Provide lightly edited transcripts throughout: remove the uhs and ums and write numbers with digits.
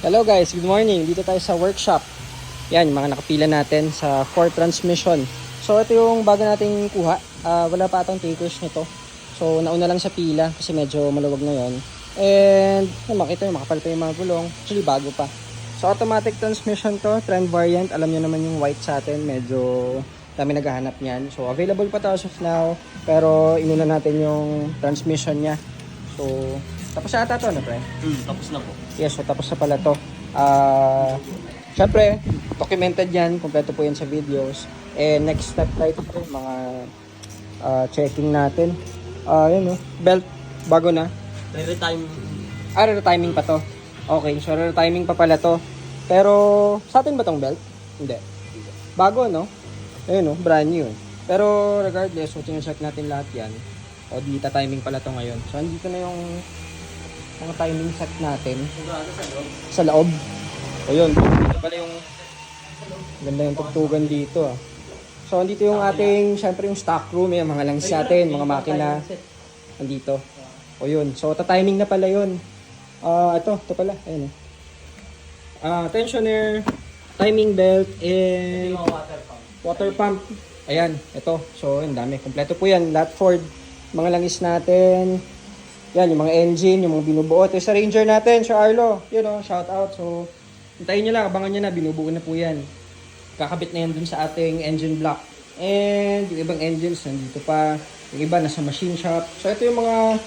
Hello guys, good morning. Dito tayo sa workshop. Yan, yung mga nakapila natin sa Ford transmission. So ito yung bago nating kuha. Wala pa atong takers nito. So nauna lang sa pila kasi medyo maluwag na yon. And makita yung makapal pa yung mga gulong. Actually bago pa. So automatic transmission to, trend variant. Alam nyo naman yung white sa atin, medyo dami naghahanap niyan. So available pa to as of now. Pero inuna natin yung transmission niya. So tapos na ata to, ano pre? Tapos na po. Yes, so tapos na pala to. Syempre, documented yan. Kompleto po yan sa videos. And next step tayo ito, mga checking natin. Yun, belt, bago na. Re-retime. Re-timing pa to. Okay, so re-timing pa pala to. Pero, sa atin ba tong belt? Hindi. Bago, no? Ayun, brand new. Pero, regardless, so check natin lahat yan. O, di timing pala to ngayon. So, andito na yung mga timing set natin sa loob. O yun, dito pala yung ganda yung tugtugan dito. So, andito yung ating, syempre yung stock room, yung mga langis natin, mga makina. Andito. O yun, so timing na pala yun. Ito pala. Ayan. Tensioner, timing belt, and water pump. Ayan, ito. So, ang dami. Kompleto po yan. Lahat Ford. Mga langis natin. Yan, yung mga engine, yung mga binubuo. Ito sa Ranger natin, Sir Arlo. Yun shout out. So, hintayin nyo lang, abangan nyo na, binubuo na po yan. Kakabit na yan dun sa ating engine block. And yung ibang engines, nandito pa. Yung iba, nasa machine shop. So, ito yung mga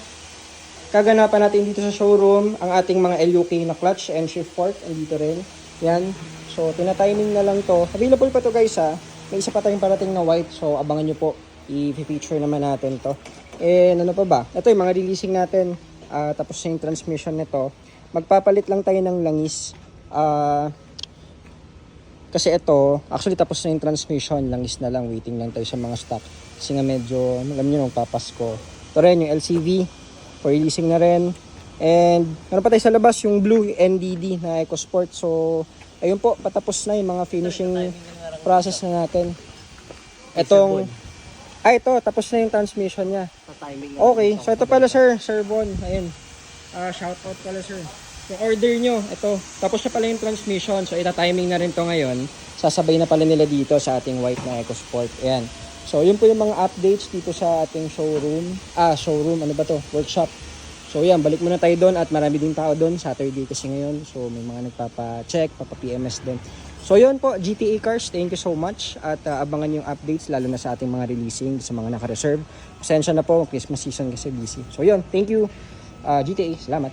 kaganapan natin dito sa showroom. Ang ating mga LUK na clutch and shift fork, andito rin. Yan. So, tina-timing na lang to. Available pa to guys ha. May isa pa tayong parating na white. So, abangan nyo po. I-feature naman natin to. And ano pa ba? Ito yung mga releasing natin. Tapos yung transmission nito. Magpapalit lang tayo ng langis. Kasi ito, actually tapos na yung transmission. Langis na lang. Waiting lang tayo sa mga stock. Kasi nga medyo, alam nyo nung papasko. Ito rin yung LCV. For releasing na rin. And ano pa tayo sa labas? Yung blue NDD na EcoSport. So, ayun po. Patapos na yung mga finishing process na natin. Itong... ito, tapos na yung transmission niya. Okay, so ito pala Sir Bon, ayun. Shout out pala sir. Yung order nyo, ito. Tapos na pala yung transmission, so ita-timing na rin to ngayon. Sasabay na pala nila dito sa ating white na EcoSport. Ayan. So yun po yung mga updates dito sa ating showroom. Showroom, ano ba to? Workshop. So yan, balik muna tayo doon at marami din tao doon. Saturday kasi ngayon. So may mga nagpapa-check, papa-PMS din. So yun po, GTA Cars, thank you so much. At abangan yung updates, lalo na sa ating mga releasing, sa mga naka-reserve. Pasensya na po, Christmas season kasi busy. So yun, thank you GTA, salamat.